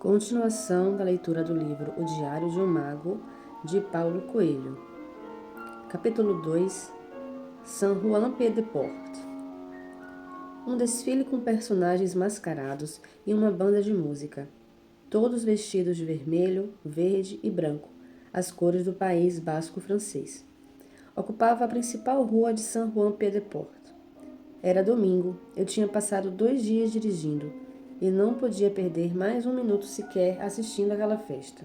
Continuação da leitura do livro O Diário de um Mago, de Paulo Coelho. Capítulo 2. San Juan Pied-de-Port. Um desfile com personagens mascarados e uma banda de música, todos vestidos de vermelho, verde e branco, as cores do país basco francês. Ocupava a principal rua de San Juan Pied-de-Port. Era domingo, eu tinha passado 2 dias dirigindo e não podia perder mais 1 minuto sequer assistindo àquela festa.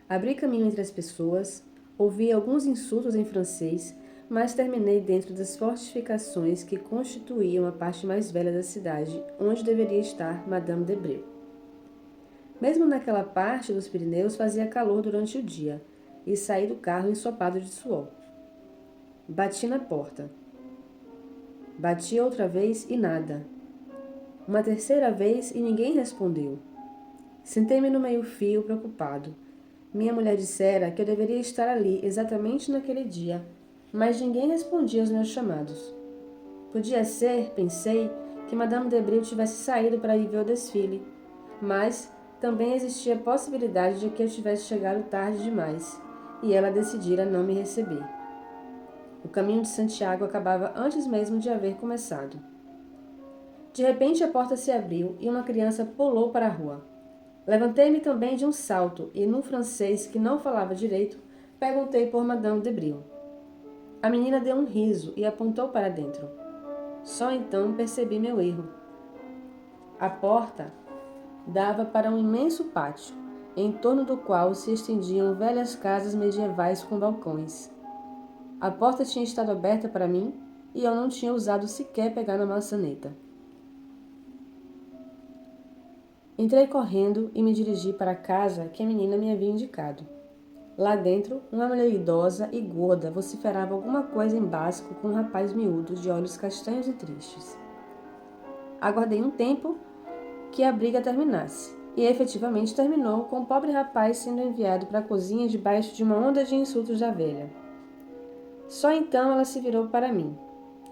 Abri caminho entre as pessoas, ouvi alguns insultos em francês, mas terminei dentro das fortificações que constituíam a parte mais velha da cidade, onde deveria estar Madame de Breuil. Mesmo naquela parte dos Pirineus fazia calor durante o dia, e saí do carro ensopado de suor. Bati na porta. Bati outra vez e nada. Uma terceira vez e ninguém respondeu. Sentei-me no meio-fio, preocupado. Minha mulher dissera que eu deveria estar ali exatamente naquele dia, mas ninguém respondia aos meus chamados. Podia ser, pensei, que Madame de Breuil tivesse saído para ir ver o desfile, mas também existia a possibilidade de que eu tivesse chegado tarde demais e ela decidira não me receber. O caminho de Santiago acabava antes mesmo de haver começado. De repente a porta se abriu e uma criança pulou para a rua. Levantei-me também de um salto e, num francês que não falava direito, perguntei por Madame de Breuil. A menina deu um riso e apontou para dentro. Só então percebi meu erro. A porta dava para um imenso pátio, em torno do qual se estendiam velhas casas medievais com balcões. A porta tinha estado aberta para mim e eu não tinha ousado sequer pegar na maçaneta. Entrei correndo e me dirigi para a casa que a menina me havia indicado. Lá dentro, uma mulher idosa e gorda vociferava alguma coisa em basco com um rapaz miúdo de olhos castanhos e tristes. Aguardei um tempo que a briga terminasse, e efetivamente terminou com o pobre rapaz sendo enviado para a cozinha debaixo de uma onda de insultos da velha. Só então ela se virou para mim,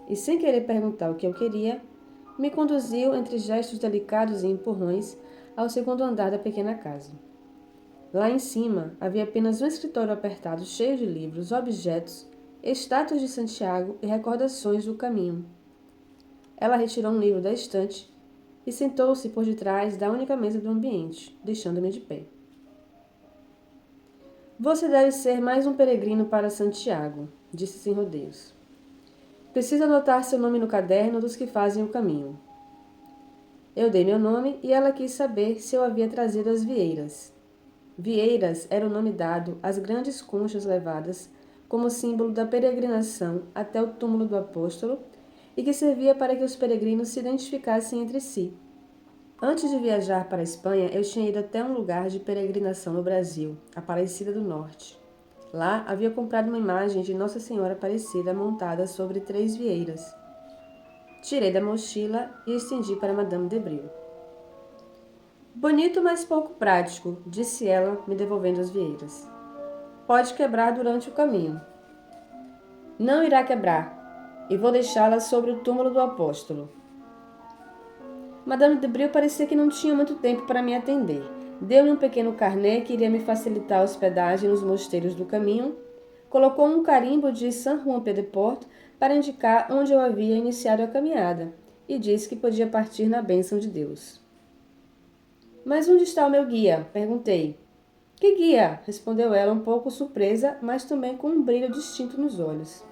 e sem querer perguntar o que eu queria, me conduziu entre gestos delicados e empurrões ao segundo andar da pequena casa. Lá em cima havia apenas um escritório apertado cheio de livros, objetos, estátuas de Santiago e recordações do caminho. Ela retirou um livro da estante e sentou-se por detrás da única mesa do ambiente, deixando-me de pé. Você deve ser mais um peregrino para Santiago, disse sem rodeios. Precisa anotar seu nome no caderno dos que fazem o caminho. Eu dei meu nome e ela quis saber se eu havia trazido as vieiras. Vieiras era o nome dado às grandes conchas levadas como símbolo da peregrinação até o túmulo do apóstolo e que servia para que os peregrinos se identificassem entre si. Antes de viajar para a Espanha, eu tinha ido até um lugar de peregrinação no Brasil, Aparecida do Norte. Lá havia comprado uma imagem de Nossa Senhora Aparecida montada sobre 3 vieiras. Tirei da mochila e estendi para Madame de Breuil. Bonito, mas pouco prático, disse ela, me devolvendo as vieiras. Pode quebrar durante o caminho. Não irá quebrar, e vou deixá-la sobre o túmulo do apóstolo. Madame de Breuil parecia que não tinha muito tempo para me atender. Deu-me um pequeno carnê que iria me facilitar a hospedagem nos mosteiros do caminho, colocou um carimbo de San Juan Pied-de-Port para indicar onde eu havia iniciado a caminhada, e disse que podia partir na bênção de Deus. Mas onde está o meu guia? Perguntei. Que guia? Respondeu ela um pouco surpresa, mas também com um brilho distinto nos olhos.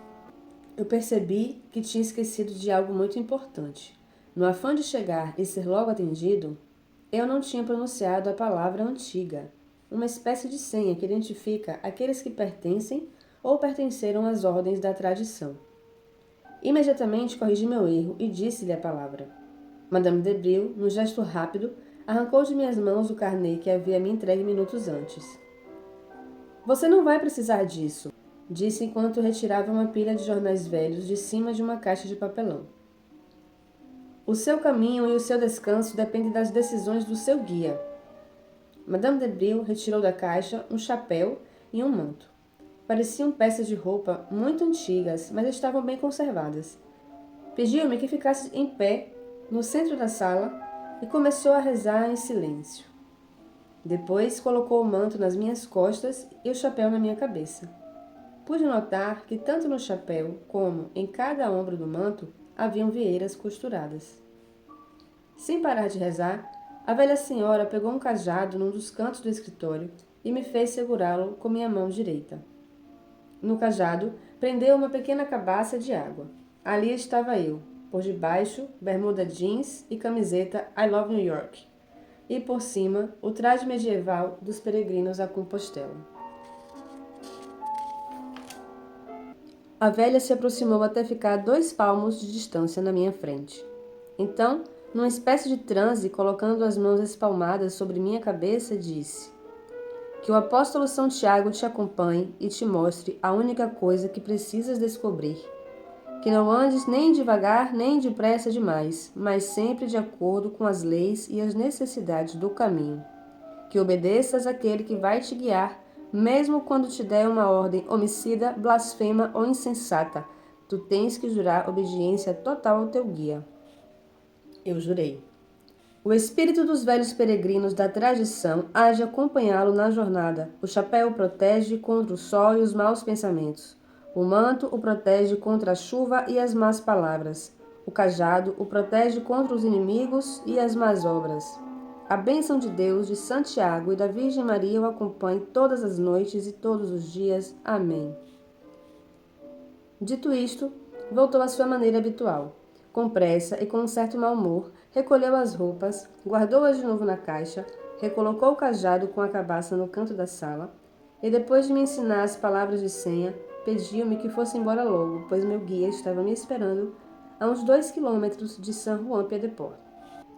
Eu percebi que tinha esquecido de algo muito importante. No afã de chegar e ser logo atendido, eu não tinha pronunciado a palavra antiga, uma espécie de senha que identifica aqueles que pertencem ou pertenceram às ordens da tradição. Imediatamente corrigi meu erro e disse-lhe a palavra. Madame de Breuil, num gesto rápido, arrancou de minhas mãos o carnê que havia me entregue minutos antes. Você não vai precisar disso, disse enquanto retirava uma pilha de jornais velhos de cima de uma caixa de papelão. O seu caminho e o seu descanso dependem das decisões do seu guia. Madame de Breuil retirou da caixa um chapéu e um manto. Pareciam peças de roupa muito antigas, mas estavam bem conservadas. Pediu-me que ficasse em pé no centro da sala e começou a rezar em silêncio. Depois colocou o manto nas minhas costas e o chapéu na minha cabeça. Pude notar que tanto no chapéu como em cada ombro do manto haviam vieiras costuradas. Sem parar de rezar, a velha senhora pegou um cajado num dos cantos do escritório e me fez segurá-lo com minha mão direita. No cajado, prendeu uma pequena cabaça de água. Ali estava eu, por debaixo, bermuda jeans e camiseta I Love New York, e por cima, o traje medieval dos peregrinos a Compostela. A velha se aproximou até ficar a 2 palmos de distância na minha frente. Então, numa espécie de transe, colocando as mãos espalmadas sobre minha cabeça, disse: Que o apóstolo São Tiago te acompanhe e te mostre a única coisa que precisas descobrir. Que não andes nem devagar nem depressa demais, mas sempre de acordo com as leis e as necessidades do caminho. Que obedeças àquele que vai te guiar, mesmo quando te der uma ordem homicida, blasfema ou insensata. Tu tens que jurar obediência total ao teu guia. Eu jurei. O espírito dos velhos peregrinos da tradição há de acompanhá-lo na jornada. O chapéu o protege contra o sol e os maus pensamentos. O manto o protege contra a chuva e as más palavras. O cajado o protege contra os inimigos e as más obras. A bênção de Deus, de Santiago e da Virgem Maria o acompanhe todas as noites e todos os dias. Amém. Dito isto, voltou à sua maneira habitual. Com pressa e com um certo mau humor, recolheu as roupas, guardou-as de novo na caixa, recolocou o cajado com a cabaça no canto da sala e, depois de me ensinar as palavras de senha, pediu-me que fosse embora logo, pois meu guia estava me esperando a uns 2 quilômetros de San Juan Piedeport.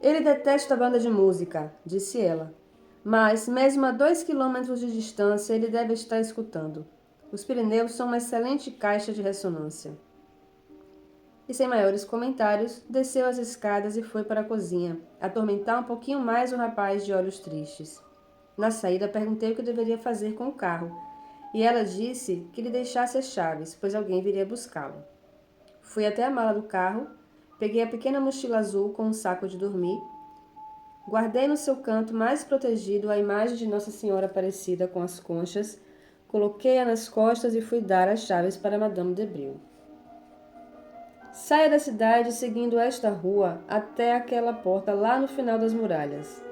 Ele detesta a banda de música, disse ela, mas, mesmo a 2 quilômetros de distância, ele deve estar escutando. Os Pirineus são uma excelente caixa de ressonância. E sem maiores comentários, desceu as escadas e foi para a cozinha, atormentar um pouquinho mais o rapaz de olhos tristes. Na saída, perguntei o que deveria fazer com o carro, e ela disse que lhe deixasse as chaves, pois alguém viria buscá-lo. Fui até a mala do carro, peguei a pequena mochila azul com um saco de dormir, guardei no seu canto mais protegido a imagem de Nossa Senhora Aparecida com as conchas, coloquei-a nas costas e fui dar as chaves para Madame de Bril. Saia da cidade seguindo esta rua até aquela porta lá no final das muralhas.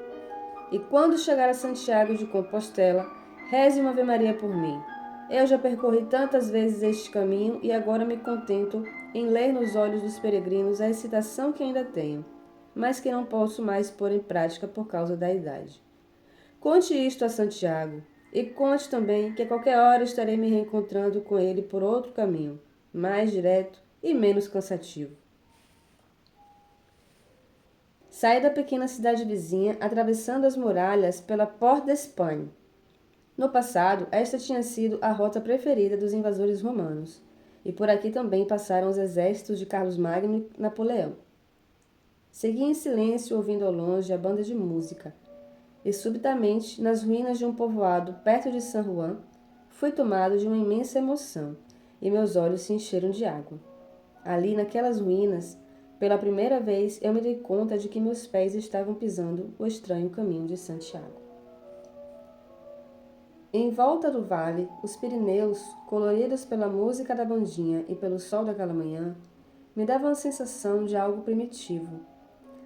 E quando chegar a Santiago de Compostela, reze uma Ave Maria por mim. Eu já percorri tantas vezes este caminho e agora me contento em ler nos olhos dos peregrinos a excitação que ainda tenho, mas que não posso mais pôr em prática por causa da idade. Conte isto a Santiago e conte também que a qualquer hora estarei me reencontrando com ele por outro caminho, mais direto e menos cansativo. Saí da pequena cidade vizinha, atravessando as muralhas pela Porte d'Espagne. No passado, esta tinha sido a rota preferida dos invasores romanos, e por aqui também passaram os exércitos de Carlos Magno e Napoleão. Segui em silêncio, ouvindo ao longe a banda de música, e subitamente, nas ruínas de um povoado perto de San Juan, fui tomado de uma imensa emoção, e meus olhos se encheram de água. Ali, naquelas ruínas, pela primeira vez eu me dei conta de que meus pés estavam pisando o estranho caminho de Santiago. Em volta do vale, os Pirineus, coloridos pela música da bandinha e pelo sol daquela manhã, me davam a sensação de algo primitivo,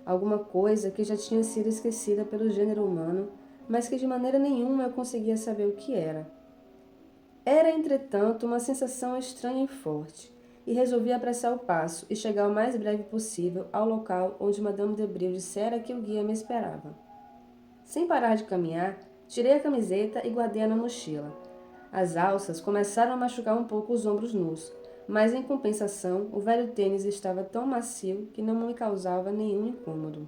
alguma coisa que já tinha sido esquecida pelo gênero humano, mas que de maneira nenhuma eu conseguia saber o que era. Era, entretanto, uma sensação estranha e forte, e resolvi apressar o passo e chegar o mais breve possível ao local onde Madame de Bril dissera que o guia me esperava. Sem parar de caminhar, tirei a camiseta e guardei-a na mochila. As alças começaram a machucar um pouco os ombros nus, mas em compensação, o velho tênis estava tão macio que não me causava nenhum incômodo.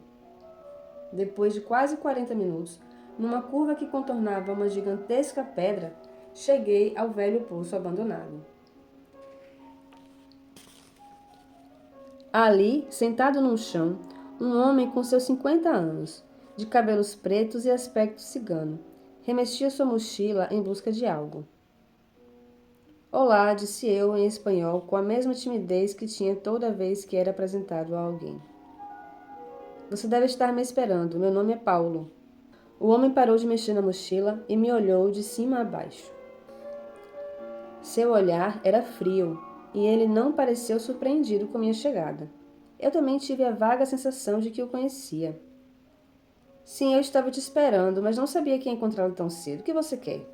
Depois de quase 40 minutos, numa curva que contornava uma gigantesca pedra, cheguei ao velho poço abandonado. Ali, sentado num chão, um homem com seus 50 anos, de cabelos pretos e aspecto cigano, remexia sua mochila em busca de algo. Olá, disse eu em espanhol com a mesma timidez que tinha toda vez que era apresentado a alguém. Você deve estar me esperando, meu nome é Paulo. O homem parou de mexer na mochila e me olhou de cima a baixo. Seu olhar era frio e ele não pareceu surpreendido com minha chegada. Eu também tive a vaga sensação de que o conhecia. Sim, eu estava te esperando, mas não sabia que ia encontrá-lo tão cedo. O que você quer?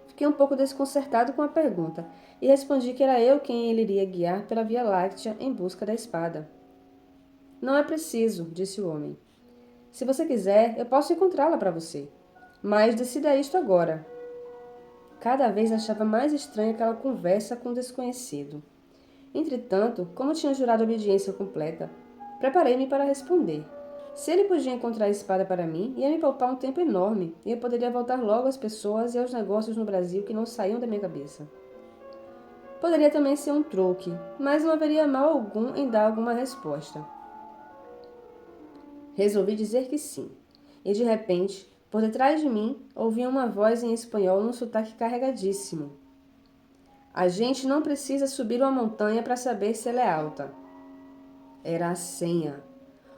Fiquei um pouco desconcertado com a pergunta e respondi que era eu quem ele iria guiar pela Via Láctea em busca da espada. Não é preciso, disse o homem. Se você quiser, eu posso encontrá-la para você. Mas decida isto agora. Cada vez achava mais estranha aquela conversa com o desconhecido. Entretanto, como tinha jurado obediência completa, preparei-me para responder. Se ele podia encontrar a espada para mim, ia me poupar um tempo enorme e eu poderia voltar logo às pessoas e aos negócios no Brasil que não saíam da minha cabeça. Poderia também ser um truque, mas não haveria mal algum em dar alguma resposta. Resolvi dizer que sim, e de repente, por detrás de mim, ouvi uma voz em espanhol num sotaque carregadíssimo. A gente não precisa subir uma montanha para saber se ela é alta. Era a senha.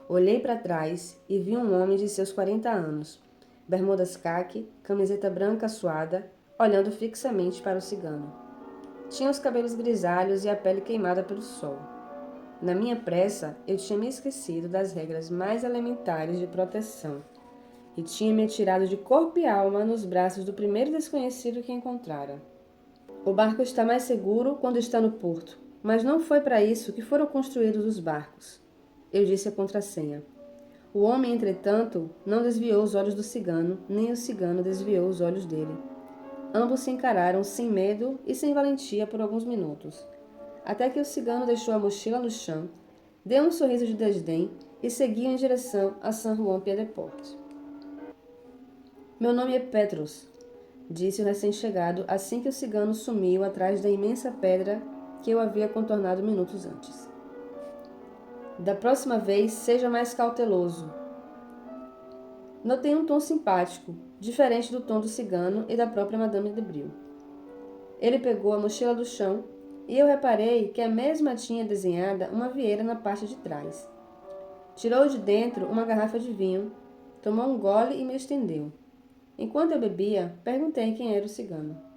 Olhei para trás e vi um homem de seus 40 anos, bermudas caqui, camiseta branca suada, olhando fixamente para o cigano. Tinha os cabelos grisalhos e a pele queimada pelo sol. Na minha pressa, eu tinha me esquecido das regras mais elementares de proteção e tinha me atirado de corpo e alma nos braços do primeiro desconhecido que encontrara. O barco está mais seguro quando está no porto, mas não foi para isso que foram construídos os barcos. Eu disse a contrassenha. O homem, entretanto, não desviou os olhos do cigano, nem o cigano desviou os olhos dele. Ambos se encararam sem medo e sem valentia por alguns minutos, até que o cigano deixou a mochila no chão, deu um sorriso de desdém e seguiu em direção a San Juan Piedeport. Meu nome é Petrus, disse o recém-chegado assim que o cigano sumiu atrás da imensa pedra que eu havia contornado minutos antes. Da próxima vez, seja mais cauteloso. Notei um tom simpático, diferente do tom do cigano e da própria Madame de Bril. Ele pegou a mochila do chão e eu reparei que a mesma tinha desenhada uma vieira na parte de trás. Tirou de dentro uma garrafa de vinho, tomou um gole e me estendeu. Enquanto eu bebia, perguntei quem era o cigano.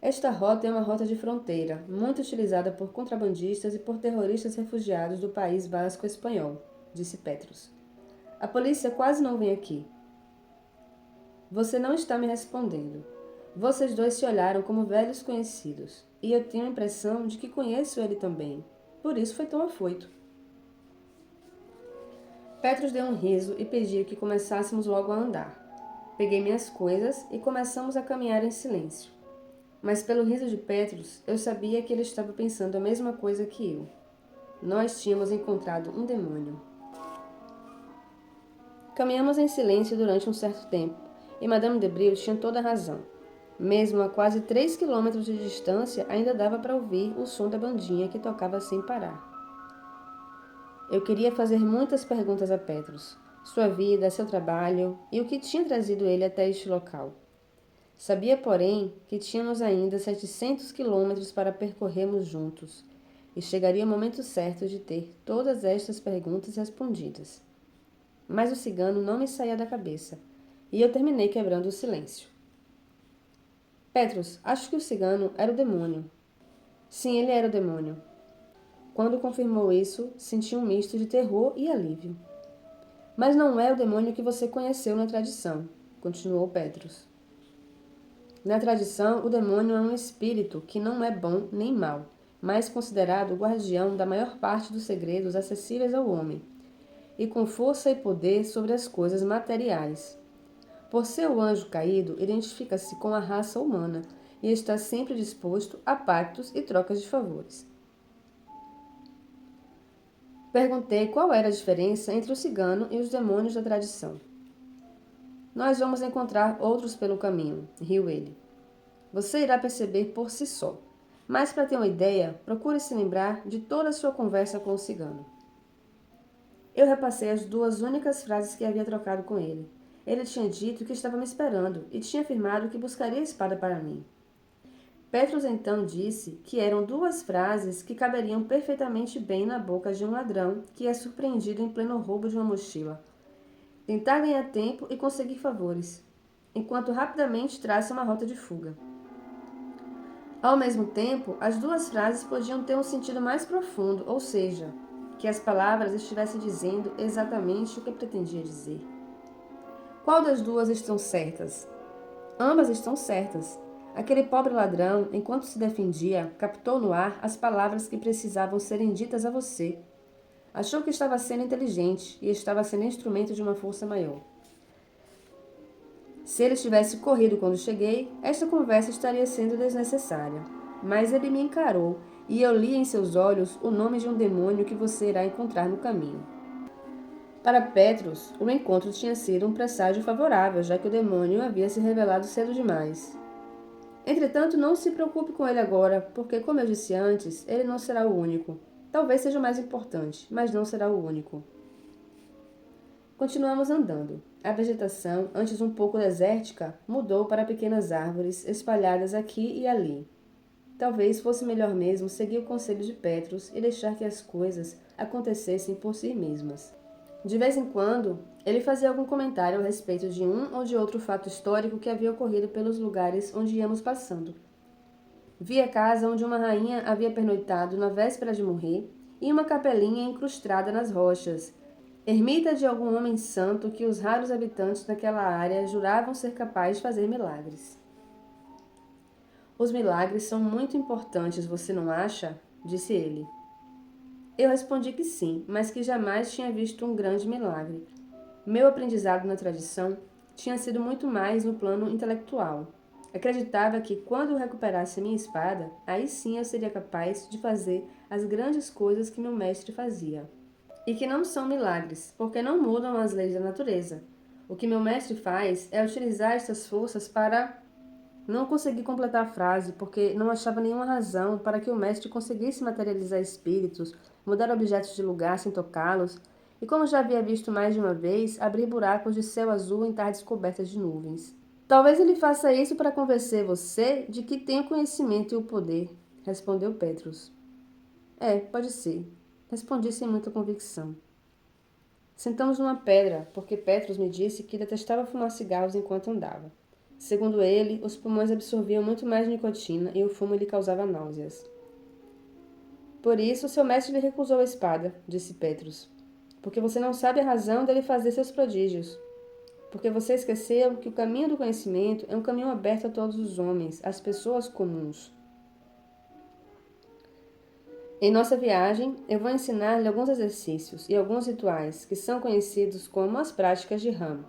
Esta rota é uma rota de fronteira, muito utilizada por contrabandistas e por terroristas refugiados do país basco espanhol, disse Petrus. A polícia quase não vem aqui. Você não está me respondendo. Vocês dois se olharam como velhos conhecidos, e eu tenho a impressão de que conheço ele também. Por isso foi tão afoito. Petrus deu um riso e pediu que começássemos logo a andar. Peguei minhas coisas e começamos a caminhar em silêncio. Mas pelo riso de Petrus, eu sabia que ele estava pensando a mesma coisa que eu. Nós tínhamos encontrado um demônio. Caminhamos em silêncio durante um certo tempo, e Madame de Bril tinha toda a razão. Mesmo a quase 3 quilômetros de distância, ainda dava para ouvir o som da bandinha que tocava sem parar. Eu queria fazer muitas perguntas a Petrus, sua vida, seu trabalho e o que tinha trazido ele até este local. Sabia, porém, que tínhamos ainda 700 quilômetros para percorrermos juntos, e chegaria o momento certo de ter todas estas perguntas respondidas. Mas o cigano não me saía da cabeça, e eu terminei quebrando o silêncio. Petrus, acho que o cigano era o demônio. Sim, ele era o demônio. Quando confirmou isso, senti um misto de terror e alívio. Mas não é o demônio que você conheceu na tradição, continuou Petrus. Na tradição, o demônio é um espírito que não é bom nem mau, mas considerado o guardião da maior parte dos segredos acessíveis ao homem, e com força e poder sobre as coisas materiais. Por ser o anjo caído, identifica-se com a raça humana e está sempre disposto a pactos e trocas de favores. Perguntei qual era a diferença entre o cigano e os demônios da tradição. Nós vamos encontrar outros pelo caminho, riu ele. Você irá perceber por si só. Mas para ter uma ideia, procure se lembrar de toda a sua conversa com o cigano. Eu repassei as 2 únicas frases que havia trocado com ele. Ele tinha dito que estava me esperando e tinha afirmado que buscaria a espada para mim. Petrus então disse que eram 2 frases que caberiam perfeitamente bem na boca de um ladrão que é surpreendido em pleno roubo de uma mochila. tentar ganhar tempo e conseguir favores, enquanto rapidamente traça uma rota de fuga. Ao mesmo tempo, as duas frases podiam ter um sentido mais profundo, ou seja, que as palavras estivessem dizendo exatamente o que pretendia dizer. Qual das duas estão certas? Ambas estão certas. Aquele pobre ladrão, enquanto se defendia, captou no ar as palavras que precisavam serem ditas a você. Achou que estava sendo inteligente e estava sendo instrumento de uma força maior. Se ele tivesse corrido quando cheguei, esta conversa estaria sendo desnecessária. Mas ele me encarou e eu li em seus olhos o nome de um demônio que você irá encontrar no caminho. Para Petrus, o encontro tinha sido um presságio favorável, já que o demônio havia se revelado cedo demais. Entretanto, não se preocupe com ele agora, porque, como eu disse antes, ele não será o único. Talvez seja o mais importante, mas não será o único. Continuamos andando. A vegetação, antes um pouco desértica, mudou para pequenas árvores espalhadas aqui e ali. Talvez fosse melhor mesmo seguir o conselho de Petrus e deixar que as coisas acontecessem por si mesmas. De vez em quando, ele fazia algum comentário a respeito de um ou de outro fato histórico que havia ocorrido pelos lugares onde íamos passando. Via a casa onde uma rainha havia pernoitado na véspera de morrer e uma capelinha incrustada nas rochas, ermita de algum homem santo que os raros habitantes daquela área juravam ser capaz de fazer milagres. Os milagres são muito importantes, você não acha? Disse ele. Eu respondi que sim, mas que jamais tinha visto um grande milagre. Meu aprendizado na tradição tinha sido muito mais no plano intelectual. Acreditava que, quando recuperasse minha espada, aí sim eu seria capaz de fazer as grandes coisas que meu mestre fazia. E que não são milagres, porque não mudam as leis da natureza. O que meu mestre faz é utilizar estas forças para... Não consegui completar a frase, porque não achava nenhuma razão para que o mestre conseguisse materializar espíritos, mudar objetos de lugar sem tocá-los, e como já havia visto mais de uma vez, abrir buracos de céu azul em tardes cobertas de nuvens. Talvez ele faça isso para convencer você de que tem o conhecimento e o poder, respondeu Petrus. Pode ser, respondi sem muita convicção. Sentamos numa pedra, porque Petrus me disse que detestava fumar cigarros enquanto andava. Segundo ele, os pulmões absorviam muito mais nicotina e o fumo lhe causava náuseas. Por isso, seu mestre lhe recusou a espada, disse Petrus. Porque você não sabe a razão dele fazer seus prodígios. Porque você esqueceu que o caminho do conhecimento é um caminho aberto a todos os homens, às pessoas comuns. Em nossa viagem, eu vou ensinar-lhe alguns exercícios e alguns rituais que são conhecidos como as práticas de Ram.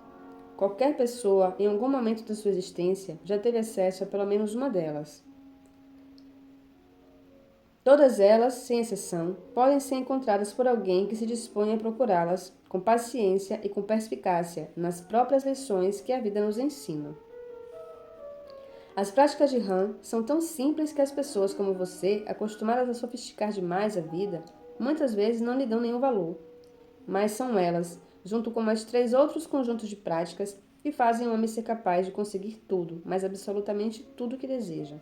Qualquer pessoa, em algum momento da sua existência, já teve acesso a pelo menos uma delas. Todas elas, sem exceção, podem ser encontradas por alguém que se dispõe a procurá-las com paciência e com perspicácia nas próprias lições que a vida nos ensina. As práticas de Ram são tão simples que as pessoas como você, acostumadas a sofisticar demais a vida, muitas vezes não lhe dão nenhum valor. Mas são elas, junto com mais 3 outros conjuntos de práticas, que fazem o homem ser capaz de conseguir tudo, mas absolutamente tudo o que deseja.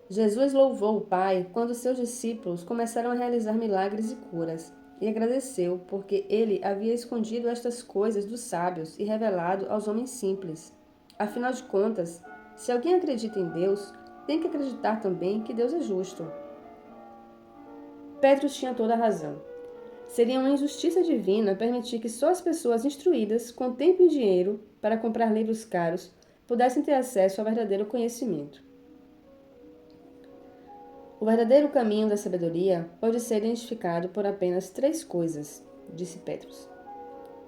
Jesus louvou o Pai quando seus discípulos começaram a realizar milagres e curas, e agradeceu porque ele havia escondido estas coisas dos sábios e revelado aos homens simples. Afinal de contas, se alguém acredita em Deus, tem que acreditar também que Deus é justo. Petrus tinha toda a razão. Seria uma injustiça divina permitir que só as pessoas instruídas, com tempo e dinheiro para comprar livros caros, pudessem ter acesso ao verdadeiro conhecimento. O verdadeiro caminho da sabedoria pode ser identificado por apenas 3 coisas, disse Petrus.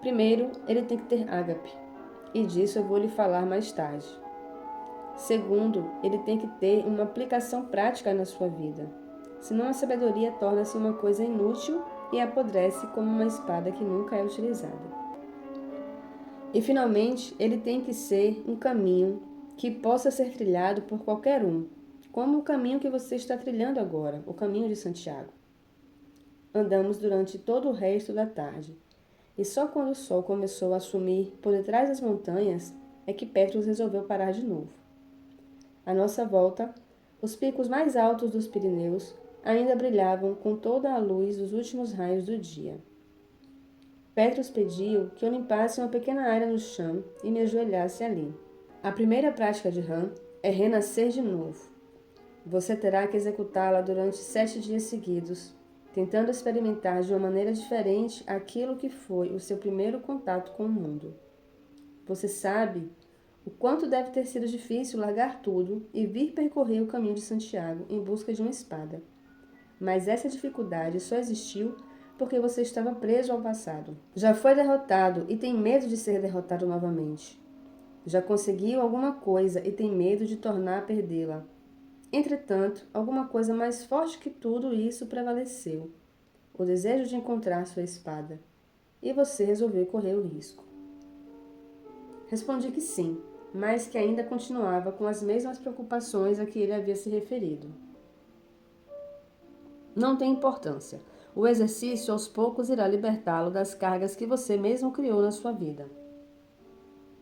Primeiro, ele tem que ter ágape, e disso eu vou lhe falar mais tarde. Segundo, ele tem que ter uma aplicação prática na sua vida, senão a sabedoria torna-se uma coisa inútil e apodrece como uma espada que nunca é utilizada. E, finalmente, ele tem que ser um caminho que possa ser trilhado por qualquer um, como o caminho que você está trilhando agora, o caminho de Santiago. Andamos durante todo o resto da tarde, e só quando o sol começou a sumir por detrás das montanhas é que Petrus resolveu parar de novo. À nossa volta, os picos mais altos dos Pirineus ainda brilhavam com toda a luz dos últimos raios do dia. Petrus pediu que eu limpasse uma pequena área no chão e me ajoelhasse ali. A primeira prática de Ram é renascer de novo. Você terá que executá-la durante 7 dias seguidos, tentando experimentar de uma maneira diferente aquilo que foi o seu primeiro contato com o mundo. Você sabe o quanto deve ter sido difícil largar tudo e vir percorrer o caminho de Santiago em busca de uma espada. Mas essa dificuldade só existiu porque você estava preso ao passado. Já foi derrotado e tem medo de ser derrotado novamente. Já conseguiu alguma coisa e tem medo de tornar a perdê-la. Entretanto, alguma coisa mais forte que tudo isso prevaleceu: o desejo de encontrar sua espada. E você resolveu correr o risco. Respondi que sim, mas que ainda continuava com as mesmas preocupações a que ele havia se referido. Não tem importância. O exercício aos poucos irá libertá-lo das cargas que você mesmo criou na sua vida.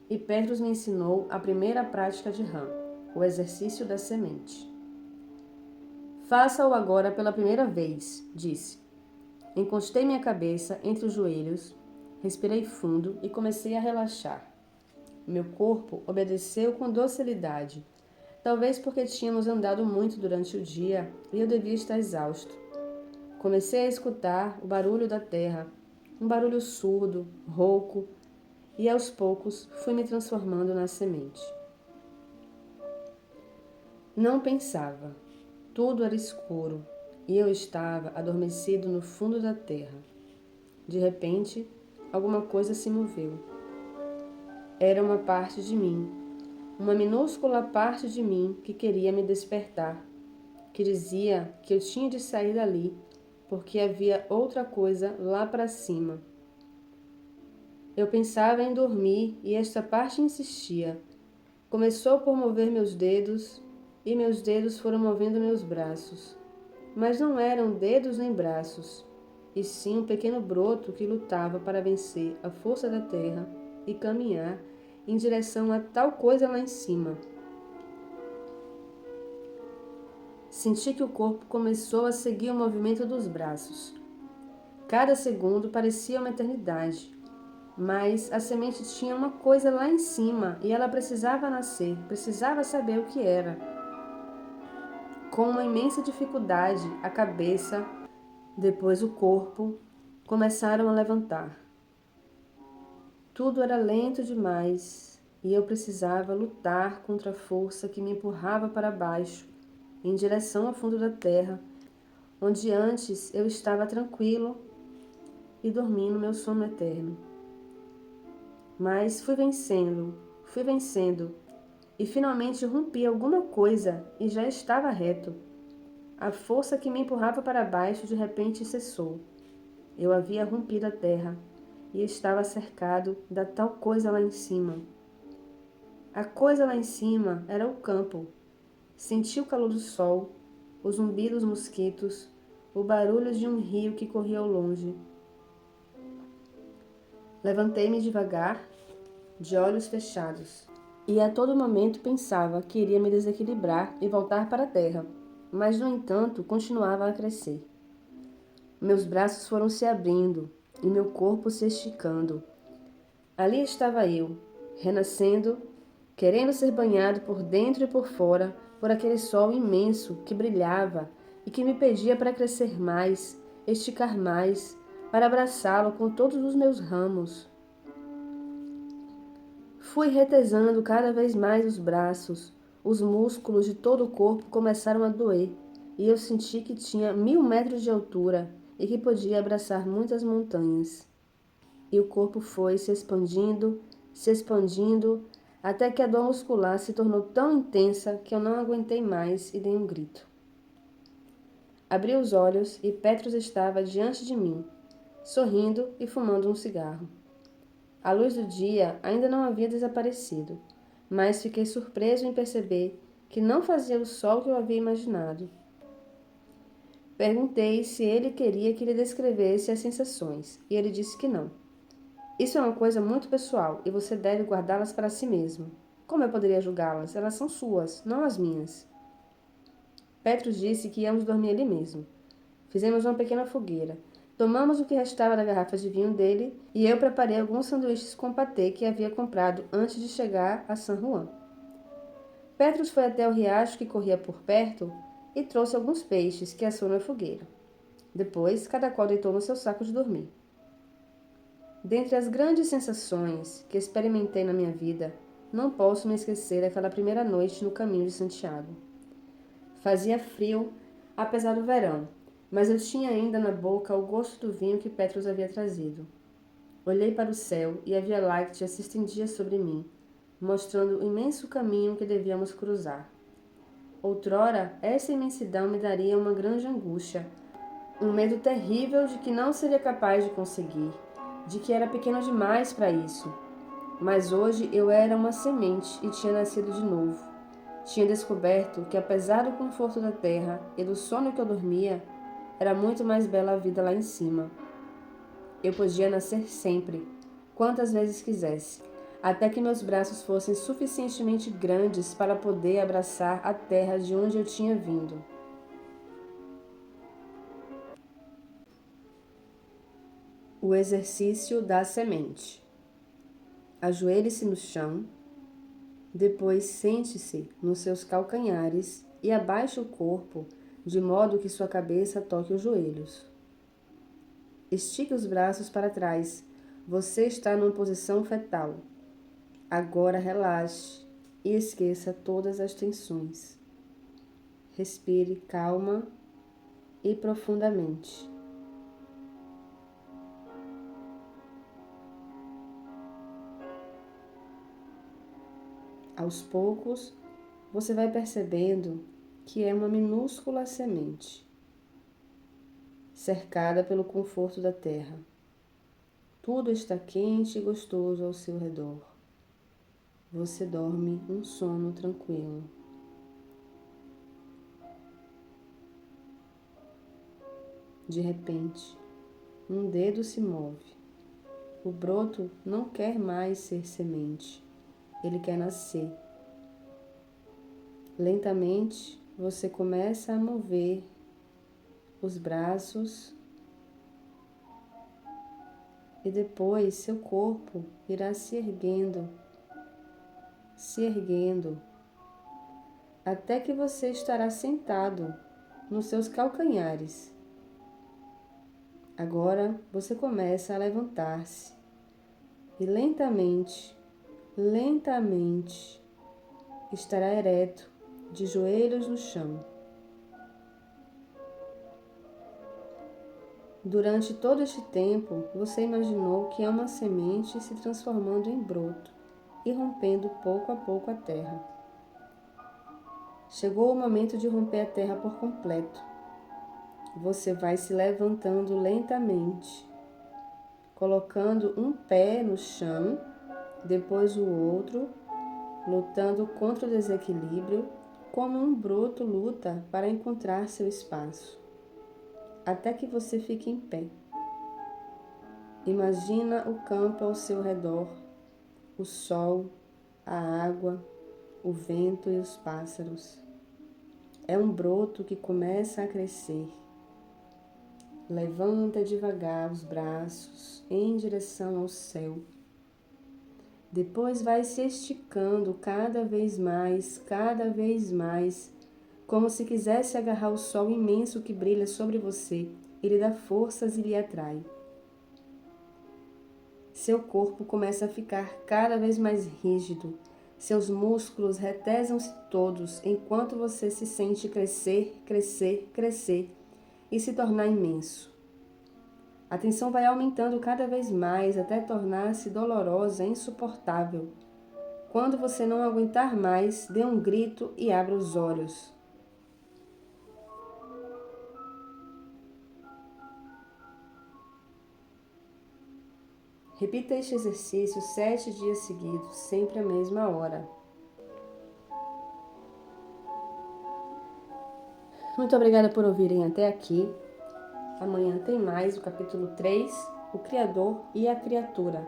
E Petrus me ensinou a primeira prática de Ram, o exercício da semente. Faça-o agora pela primeira vez, disse. Encostei minha cabeça entre os joelhos, respirei fundo e comecei a relaxar. Meu corpo obedeceu com docilidade, talvez porque tínhamos andado muito durante o dia e eu devia estar exausto. Comecei a escutar o barulho da terra, um barulho surdo, rouco, e aos poucos fui me transformando na semente. Não pensava. Tudo era escuro e eu estava adormecido no fundo da terra. De repente, alguma coisa se moveu. Era uma parte de mim, uma minúscula parte de mim que queria me despertar, que dizia que eu tinha de sair dali, porque havia outra coisa lá para cima. Eu pensava em dormir e esta parte insistia. Começou por mover meus dedos e meus dedos foram movendo meus braços. Mas não eram dedos nem braços, e sim um pequeno broto que lutava para vencer a força da terra e caminhar em direção a tal coisa lá em cima. Senti que o corpo começou a seguir o movimento dos braços. Cada segundo parecia uma eternidade, mas a semente tinha uma coisa lá em cima e ela precisava nascer, precisava saber o que era. Com uma imensa dificuldade, a cabeça, depois o corpo, começaram a levantar. Tudo era lento demais e eu precisava lutar contra a força que me empurrava para baixo, em direção ao fundo da terra, onde antes eu estava tranquilo e dormindo meu sono eterno. Mas fui vencendo, e finalmente rompi alguma coisa e já estava reto. A força que me empurrava para baixo de repente cessou. Eu havia rompido a terra e estava cercado da tal coisa lá em cima. A coisa lá em cima era o campo. Senti o calor do sol, o zumbido dos mosquitos, o barulho de um rio que corria ao longe. Levantei-me devagar, de olhos fechados, e a todo momento pensava que iria me desequilibrar e voltar para a terra, mas no entanto continuava a crescer. Meus braços foram se abrindo e meu corpo se esticando. Ali estava eu, renascendo, querendo ser banhado por dentro e por fora por aquele sol imenso que brilhava e que me pedia para crescer mais, esticar mais, para abraçá-lo com todos os meus ramos. Fui retesando cada vez mais os braços, os músculos de todo o corpo começaram a doer e eu senti que tinha 1000 metros de altura e que podia abraçar muitas montanhas. E o corpo foi se expandindo, até que a dor muscular se tornou tão intensa que eu não aguentei mais e dei um grito. Abri os olhos e Petrus estava diante de mim, sorrindo e fumando um cigarro. A luz do dia ainda não havia desaparecido, mas fiquei surpreso em perceber que não fazia o sol que eu havia imaginado. Perguntei se ele queria que lhe descrevesse as sensações, e ele disse que não. Isso é uma coisa muito pessoal e você deve guardá-las para si mesmo. Como eu poderia julgá-las? Elas são suas, não as minhas. Petrus disse que íamos dormir ali mesmo. Fizemos uma pequena fogueira. Tomamos o que restava da garrafa de vinho dele e eu preparei alguns sanduíches com patê que havia comprado antes de chegar a San Juan. Petrus foi até o riacho que corria por perto e trouxe alguns peixes que assou na fogueira. Depois, cada qual deitou no seu saco de dormir. Dentre as grandes sensações que experimentei na minha vida, não posso me esquecer daquela primeira noite no caminho de Santiago. Fazia frio, apesar do verão, mas eu tinha ainda na boca o gosto do vinho que Petrus havia trazido. Olhei para o céu e a Via Láctea se estendia sobre mim, mostrando o imenso caminho que devíamos cruzar. Outrora, essa imensidão me daria uma grande angústia, um medo terrível de que não seria capaz de conseguir, de que era pequeno demais para isso. Mas hoje eu era uma semente e tinha nascido de novo. Tinha descoberto que, apesar do conforto da terra e do sono que eu dormia, era muito mais bela a vida lá em cima. Eu podia nascer sempre, quantas vezes quisesse, até que meus braços fossem suficientemente grandes para poder abraçar a terra de onde eu tinha vindo. O exercício da semente. Ajoelhe-se no chão, depois sente-se nos seus calcanhares e abaixe o corpo de modo que sua cabeça toque os joelhos. Estique os braços para trás. Você está numa posição fetal. Agora relaxe e esqueça todas as tensões. Respire calma e profundamente. Aos poucos, você vai percebendo que é uma minúscula semente, cercada pelo conforto da terra. Tudo está quente e gostoso ao seu redor. Você dorme um sono tranquilo. De repente, um dedo se move. O broto não quer mais ser semente. Ele quer nascer. Lentamente, você começa a mover os braços e depois seu corpo irá se erguendo, até que você estará sentado nos seus calcanhares. Agora você começa a levantar-se e lentamente estará ereto, de joelhos no chão. Durante todo este tempo, você imaginou que é uma semente se transformando em broto e rompendo pouco a pouco a terra. Chegou o momento de romper a terra por completo. Você vai se levantando lentamente, colocando um pé no chão, depois o outro, lutando contra o desequilíbrio, como um broto luta para encontrar seu espaço, até que você fique em pé. Imagina o campo ao seu redor, o sol, a água, o vento e os pássaros. É um broto que começa a crescer. Levanta devagar os braços em direção ao céu. Depois vai se esticando cada vez mais, como se quisesse agarrar o sol imenso que brilha sobre você. Ele dá forças e lhe atrai. Seu corpo começa a ficar cada vez mais rígido. Seus músculos retesam-se todos enquanto você se sente crescer e se tornar imenso. A tensão vai aumentando cada vez mais até tornar-se dolorosa e insuportável. Quando você não aguentar mais, dê um grito e abra os olhos. Repita este exercício 7 dias seguidos, sempre à mesma hora. Muito obrigada por ouvirem até aqui. Amanhã tem mais o capítulo 3, o Criador e a Criatura.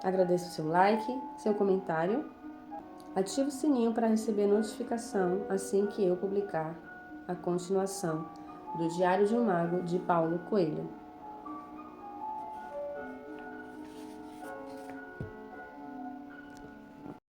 Agradeço seu like, seu comentário. Ative o sininho para receber notificação assim que eu publicar a continuação do Diário de um Mago, de Paulo Coelho.